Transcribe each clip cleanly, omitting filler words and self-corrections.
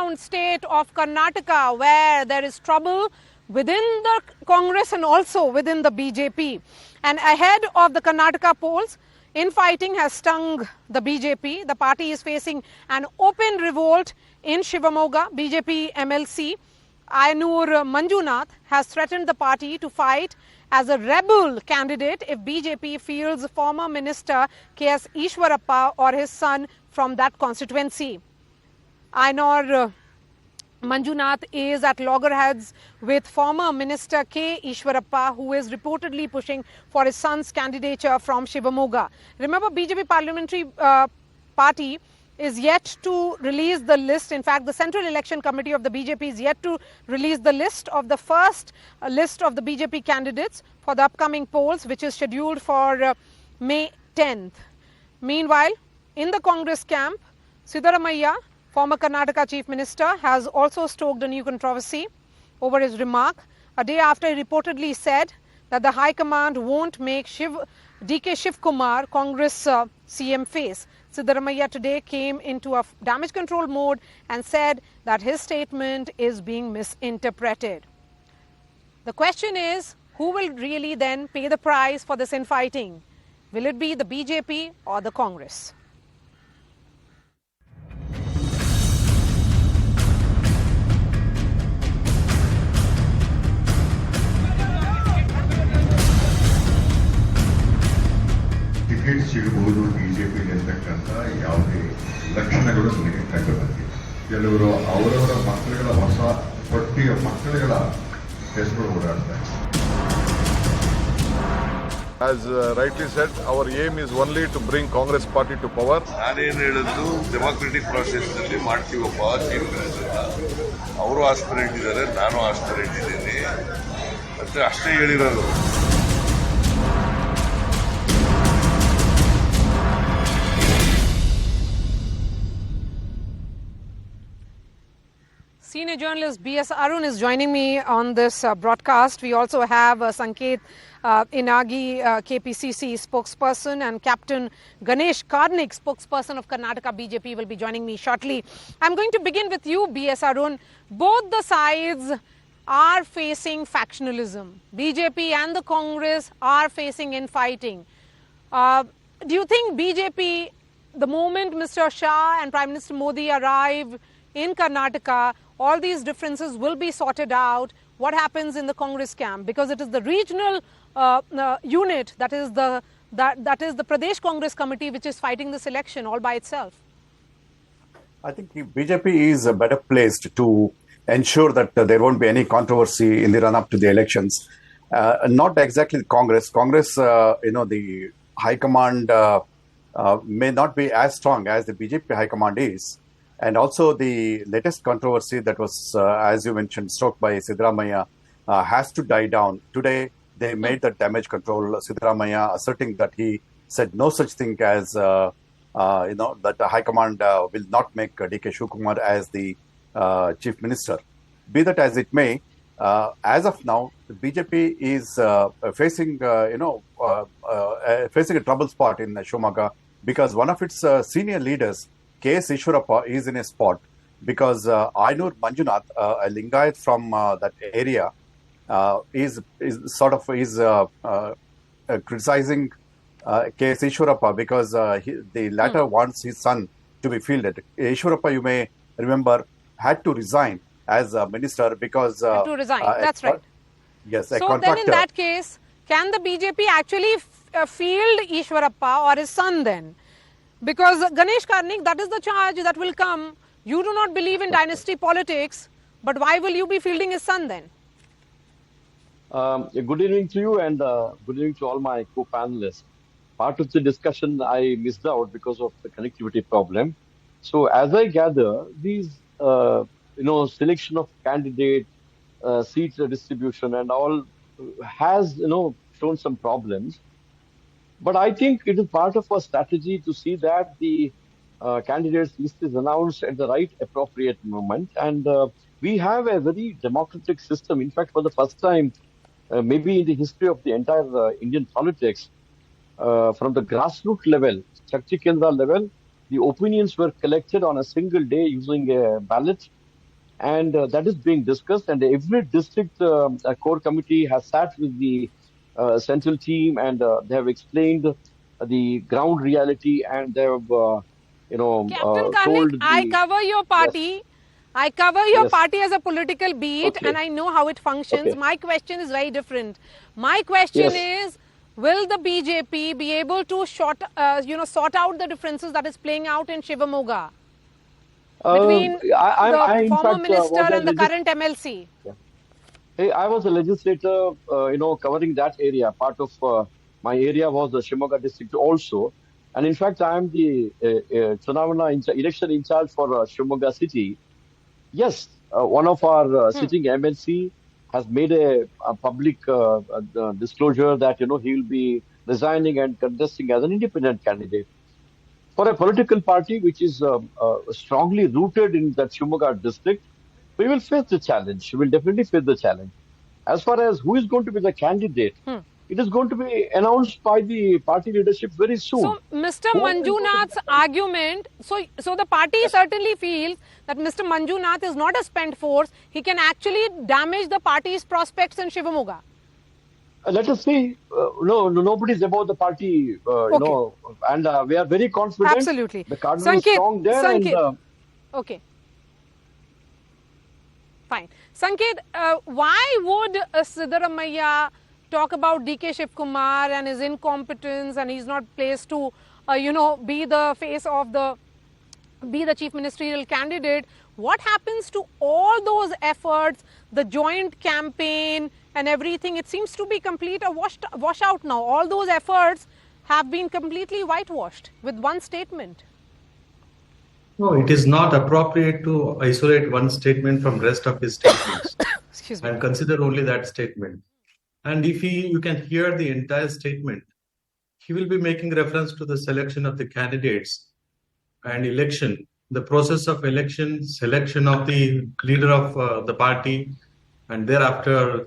battleground state of Karnataka, where there is trouble within the Congress and also within the BJP. And ahead of the Karnataka polls, infighting has stung the BJP. The party is facing an open revolt in Shivamogga. BJP MLC Ayanur Manjunath has threatened the party to fight as a rebel candidate if BJP fields former Minister KS Eshwarappa or his son from that constituency. Ayanur Manjunath is at loggerheads with former Minister KE Eshwarappa, who is reportedly pushing for his son's candidature from Shivamogga. Remember, BJP parliamentary party is yet to release the list. In fact, the Central Election Committee of the BJP is yet to release the list of the first list of the BJP candidates for the upcoming polls, which is scheduled for May 10th. Meanwhile, in the Congress camp, Siddaramaiah, former Karnataka Chief Minister, has also stoked a new controversy over his remark a day after he reportedly said that the High Command won't make DK Shivkumar Congress CM face. Siddaramaiah today came into a damage control mode and said that his statement is being misinterpreted. The question is, who will really then pay the price for this infighting? Will it be the BJP or the Congress? Ticket ಸಿಗಬಹುದು ಬಿಜೆಪಿಗೆ ಅಂತಕ್ಕಂಥ ಯಾವುದೇ ಲಕ್ಷಣಗಳು ನನಗೆ ಕಂಡುಬಂದಿಲ್ಲ. ಕೆಲವರು ಅವರವರ ಮಕ್ಕಳುಗಳ ಹೊಸ ಪಟ್ಟಿಯ ಮಕ್ಕಳುಗಳ ಹೆಸರು ಓಡಾಡ್ತಾರೆ. As rightly said, our aim is only to bring Congress party to power. ನಾನೇನು ಹೇಳಿದ್ದು ಡೆಮಾಕ್ರೆಟಿಕ್ ಪ್ರಾಸೆಸ್ ನಲ್ಲಿ ಮಾಡ್ತೀವಪ್ಪ ಚೀಫ್ ಮಿನಿಸ್ಟರ್. ಅವರು ಆಸ್ಪಿರೆಂಟ್ ಇದ್ದಾರೆ, ನಾನು ಆಸ್ಪಿರೆಂಟ್ ಇದ್ದೀನಿ ಮತ್ತೆ ಅಷ್ಟೇ ಹೇಳಿರೋದು. Senior journalist BS Arun is joining me on this broadcast. We also have Sanket Inagi, KPCC spokesperson, and Captain Ganesh Karnik, spokesperson of Karnataka BJP, will be joining me shortly. I'm going to begin with you, BS Arun. Both the sides are facing factionalism. BJP and the Congress are facing infighting. Do you think BJP, the moment Mr. Shah and Prime Minister Modi arrive in Karnataka, all these differences will be sorted out? What happens in the Congress camp? Because it is the regional unit that is the Pradesh Congress Committee which is fighting this election all by itself. I think BJP is better placed to ensure that there won't be any controversy in the run-up to the elections. Not exactly Congress. Congress, the High Command may not be as strong as the BJP High Command is. And also the latest controversy that was, as you mentioned, stoked by Siddaramaiah has to die down. Today, they made the damage control. Siddaramaiah asserting that he said no such thing as, that the High Command will not make DK Shivkumar as the Chief Minister. Be that as it may, as of now, the BJP is facing, facing a trouble spot in Shivamogga because one of its senior leaders, KS Eshwarappa, is in a spot because Ayanur Manjunath, a Lingayat from that area, is criticizing KS Eshwarappa because the latter wants his son to be fielded. Eshwarappa, you may remember, had to resign as a minister because... to resign, that's right. Yes, so then in that case, can the BJP actually field Eshwarappa or his son then? Because Ganesh Karnik, that is the charge that will come. You do not believe in dynasty politics, but why will you be fielding his son then? Good evening to you and good evening to all my co-panelists. Part of the discussion I missed out because of the connectivity problem. So as I gather, these, selection of candidate, seat distribution and all has, shown some problems. But I think it is part of our strategy to see that the candidates list is announced at the right appropriate moment. And we have a very democratic system. In fact, for the first time, maybe in the history of the entire Indian politics, from the grassroots level, Shakti Kendra level, the opinions were collected on a single day using a ballot. and that is being discussed. And every district core committee has sat with the central team, and they have explained the ground reality, and they have, Captain Karnik, told I the cover your party. yes, I cover your yes, party as a political beat, okay, and I know how it functions. okay, My question is very different. My question yes. is, will the BJP be able to sort out the differences that is playing out in Shivamogga between I the in former fact minister was a and the current MLC? Hey, I was a legislator, covering that area. Part of my area was the Shivamogga district also. And in fact, I am the election in charge for Shivamogga city. Yes, one of our sitting MLC has made a public disclosure that, he will be resigning and contesting as an independent candidate. For a political party which is strongly rooted in that Shivamogga district, we will face the challenge. We will definitely face the challenge. As far as who is going to be the candidate, it is going to be announced by the party leadership very soon. So, Mr. Who is going to be Manjunath's the argument, so the party certainly feels that Mr. Manjunath is not a spent force. He can actually damage the party's prospects in Shivamogga. Let us see. No, nobody is about the party, and we are very confident. Absolutely. The cardinal is strong there. Sanket. Okay. Fine. Sanket, why would Siddaramaiah talk about DK Shivkumar and his incompetence, and he's not placed to, be the face of be the chief ministerial candidate? What happens to all those efforts, the joint campaign and everything? It seems to be complete a washout now. All those efforts have been completely whitewashed with one statement. No, it is not appropriate to isolate one statement from rest of his statements. Excuse me. And consider only that statement. And if you can hear the entire statement, he will be making reference to the selection of the candidates and election, the process of election, selection of the leader of the party, and thereafter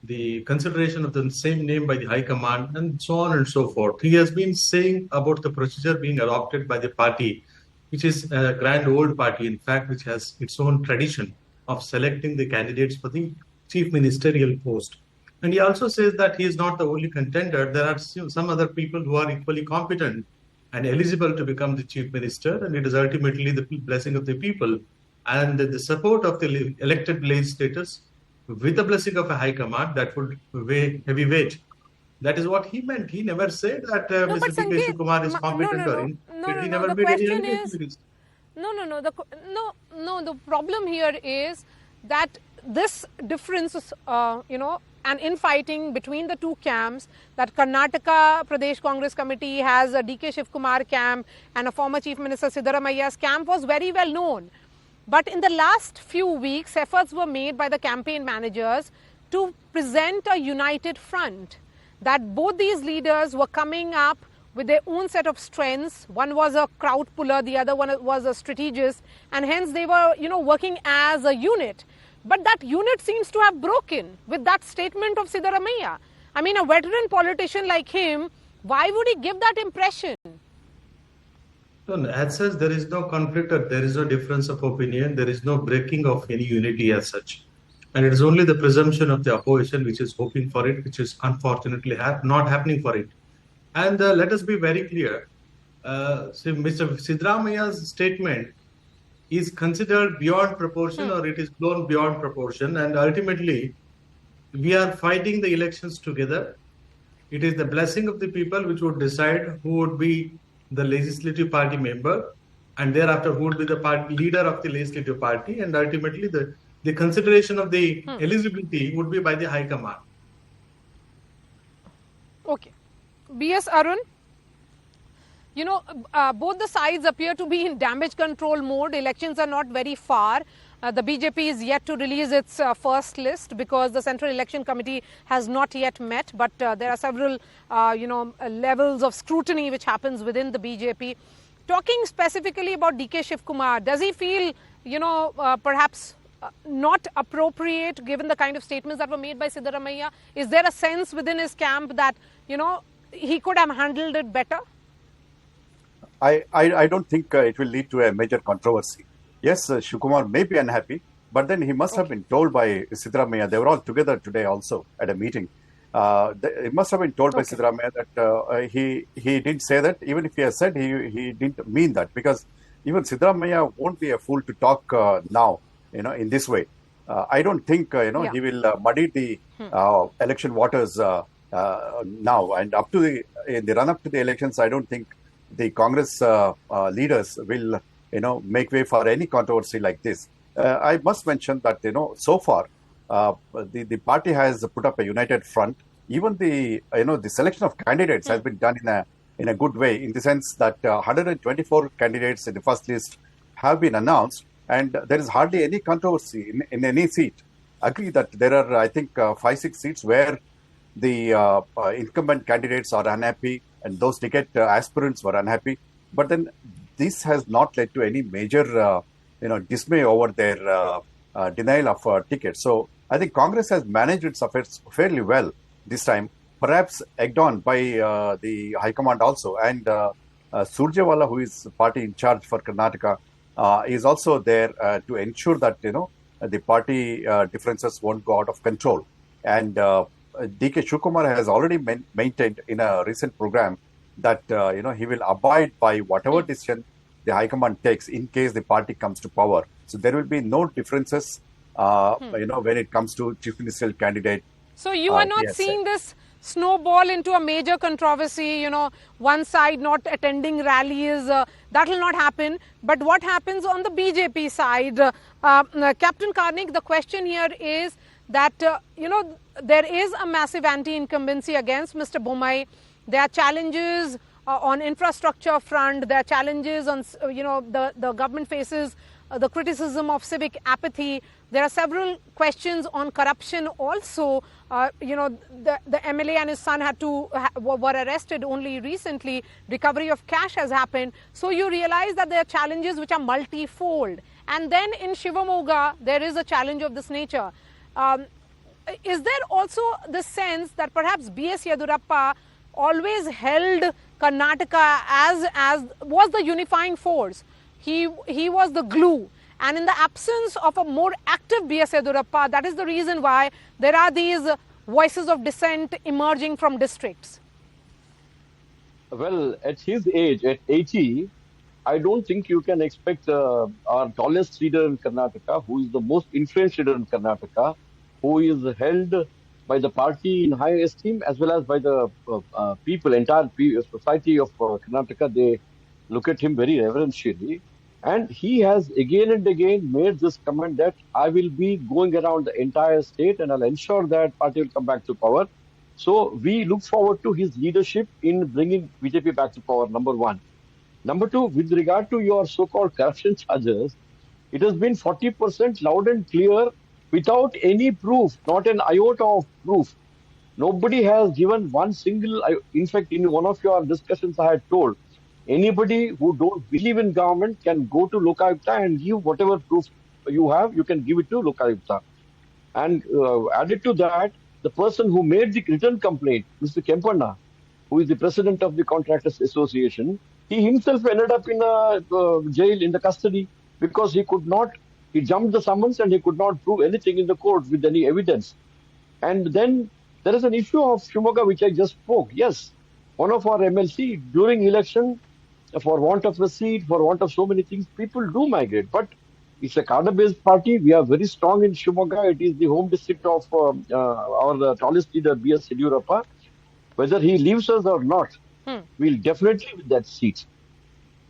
the consideration of the same name by the High Command, and so on and so forth. He has been saying about the procedure being adopted by the party, which is a grand old party, in fact, which has its own tradition of selecting the candidates for the chief ministerial post. And he also says that he is not the only contender. There are some other people who are equally competent and eligible to become the chief minister, and it is ultimately the blessing of the people and the support of the elected legislators with the blessing of a high command that would weigh heavy weight. That is what he meant. He never said that Mr. DK Shivkumar is competent. He never made any allegation. The problem here is that this difference, and infighting between the two camps, that Karnataka Pradesh Congress Committee has a DK Shivkumar camp and a former Chief Minister Siddaramaiah's camp, was very well known. But in the last few weeks, efforts were made by the campaign managers to present a united front, that both these leaders were coming up with their own set of strengths. One was a crowd puller, the other one was a strategist, and hence they were, working as a unit. But that unit seems to have broken with that statement of Siddaramaiah. I mean, a veteran politician like him, why would he give that impression? No, as such, there is no conflict or there is no difference of opinion. There is no breaking of any unity as such. And it is only the presumption of the opposition which is hoping for it, which is unfortunately not happening for it. And let us be very clear. Mr. Siddaramaiah's statement is considered beyond proportion, or it is blown beyond proportion. And ultimately, we are fighting the elections together. It is the blessing of the people which would decide who would be the legislative party member, and thereafter who would be the leader of the legislative party, and ultimately the consideration of the eligibility would be by the High Command. Okay. BS Arun, both the sides appear to be in damage control mode. Elections are not very far. The BJP is yet to release its first list because the Central Election Committee has not yet met. But there are several, levels of scrutiny which happens within the BJP. Talking specifically about DK Shivkumar, does he feel, perhaps not appropriate given the kind of statements that were made by Siddaramaiah? Is there a sense within his camp that, he could have handled it better? I don't think it will lead to a major controversy. Yes, Shivkumar may be unhappy, But then he must have been told by Siddaramaiah, they were all together today also at a meeting. It must have been told by Siddaramaiah that he didn't say that. Even if he has said, he didn't mean that, because even Siddaramaiah won't be a fool to talk now, in this way. I don't think, he will muddy the election waters now. And in the run-up to the elections, I don't think the Congress leaders will, make way for any controversy like this. I must mention that, so far, the party has put up a united front. Even the selection of candidates has been done in a good way, in the sense that 124 candidates in the first list have been announced, and there is hardly any controversy in any seat. Agree that there are, I think, 5-6 seats where the incumbent candidates are unhappy and those ticket aspirants were unhappy. But then this has not led to any major dismay over their denial of tickets. So I think Congress has managed its affairs fairly well this time, perhaps egged on by the High Command also. And Surjewala, who is party in charge for Karnataka, is also there to ensure that, the party differences won't go out of control. And DK Shivakumar has already maintained in a recent program that, he will abide by whatever decision the High Command takes in case the party comes to power. So there will be no differences, when it comes to chief ministerial candidate. So you are not seeing this snowball into a major controversy, one side not attending rallies, that will not happen. But what happens on the BJP side? Captain Karnik, the question here is that, there is a massive anti-incumbency against Mr. Bommai. There are challenges on infrastructure front. There are challenges on, the government faces the criticism of civic apathy. There are several questions on corruption also. The MLA and his son were arrested only recently. Recovery of cash has happened. So you realize that there are challenges which are multifold. And then in Shivamogga, there is a challenge of this nature. Is there also the sense that perhaps BS Yeddyurappa always held Karnataka as was the unifying force? He was the glue. And in the absence of a more active BS Yeddyurappa, that is the reason why there are these voices of dissent emerging from districts. Well, at his age, at 80, I don't think you can expect our tallest leader in Karnataka, who is the most influential leader in Karnataka, who is held by the party in high esteem as well as by the people, entire society of Karnataka. They look at him very reverentially. And he has again and again made this comment that I will be going around the entire state and I'll ensure that party will come back to power. So we look forward to his leadership in bringing BJP back to power, number one. Number two, with regard to your so-called corruption charges, it has been 40% loud and clear without any proof, not an iota of proof. Nobody has given one single, in fact, in one of your discussions I had told, anybody who don't believe in government can go to Lokayukta and give whatever proof you have, you can give it to Lokayukta. And added to that, the person who made the written complaint, Mr. Kempanna, who is the president of the Contractors Association, he himself ended up in a jail, in the custody, because he jumped the summons and he could not prove anything in the court with any evidence. And then there is an issue of Shivamogga, which I just spoke. Yes, one of our MLC, during election, for want of a seat, for want of so many things, people do migrate. But it's a cadre-based party. We are very strong in Shivamogga. It is the home district of our tallest leader, BS Yeddyurappa. Whether he leaves us or not, we'll definitely win that seat.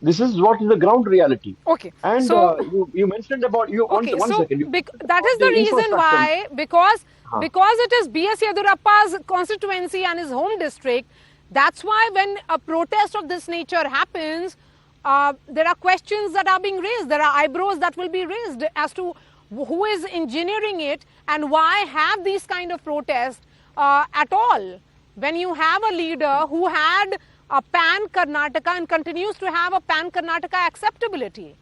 This is what is the ground reality. Okay. And so, you mentioned about one second. That is the reason why, because it is BS Yeddyurappa's constituency and his home district. That's why when a protest of this nature happens, there are questions that are being raised. There are eyebrows that will be raised as to who is engineering it and why have these kind of protests at all. When you have a leader who had a pan-Karnataka and continues to have a pan-Karnataka acceptability.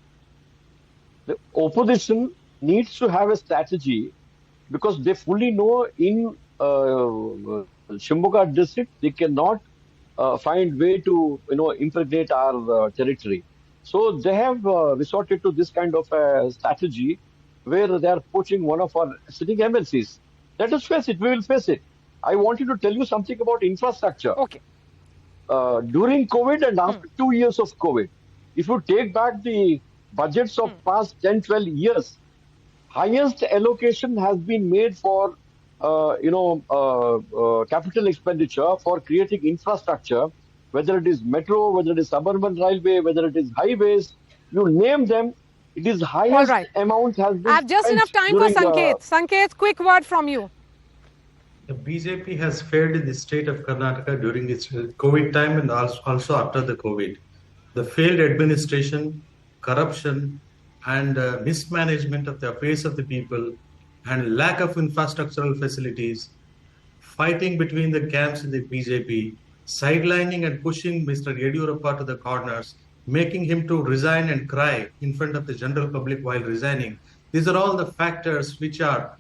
The opposition needs to have a strategy because they fully know in Shivamogga district they cannot find way to impregnate our territory. So they have resorted to this kind of a strategy where they are poaching one of our sitting MLCs. Let us face it. We will face it. I wanted to tell you something about infrastructure. Okay. During COVID and after 2 years of COVID, if you take back the budgets of past 10, 12 years, highest allocation has been made for, capital expenditure for creating infrastructure, whether it is metro, whether it is suburban railway, whether it is highways, you name them, it is highest amount has been I have just enough time for Sanket. Sanket, quick word from you. The BJP has failed in the state of Karnataka during its COVID time and also after the COVID. The failed administration, corruption, and mismanagement of the affairs of the people, and lack of infrastructural facilities, fighting between the camps in the BJP, sidelining and pushing Mr. Yeddyurappa to the corners, making him to resign and cry in front of the general public while resigning. These are all the factors which are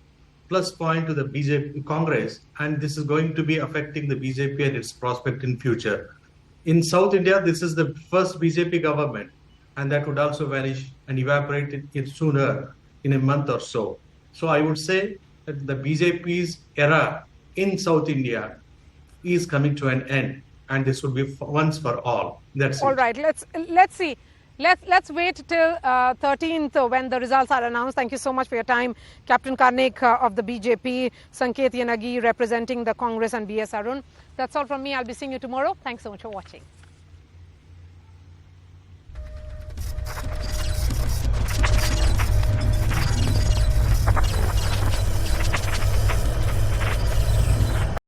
plus point to the BJP Congress, and this is going to be affecting the BJP and its prospect in future. In South India, this is the first BJP government, and that would also vanish and evaporate it sooner, in a month or so. So I would say that the BJP's era in South India is coming to an end, and this would be once for all. That's All it. right, let's see. Let's wait till 13th when the results are announced. Thank you so much for your time, Captain Karnik of the BJP, Sanket Yanagi representing the Congress, and BS Arun. That's all from me. I'll be seeing you tomorrow. Thanks so much for watching.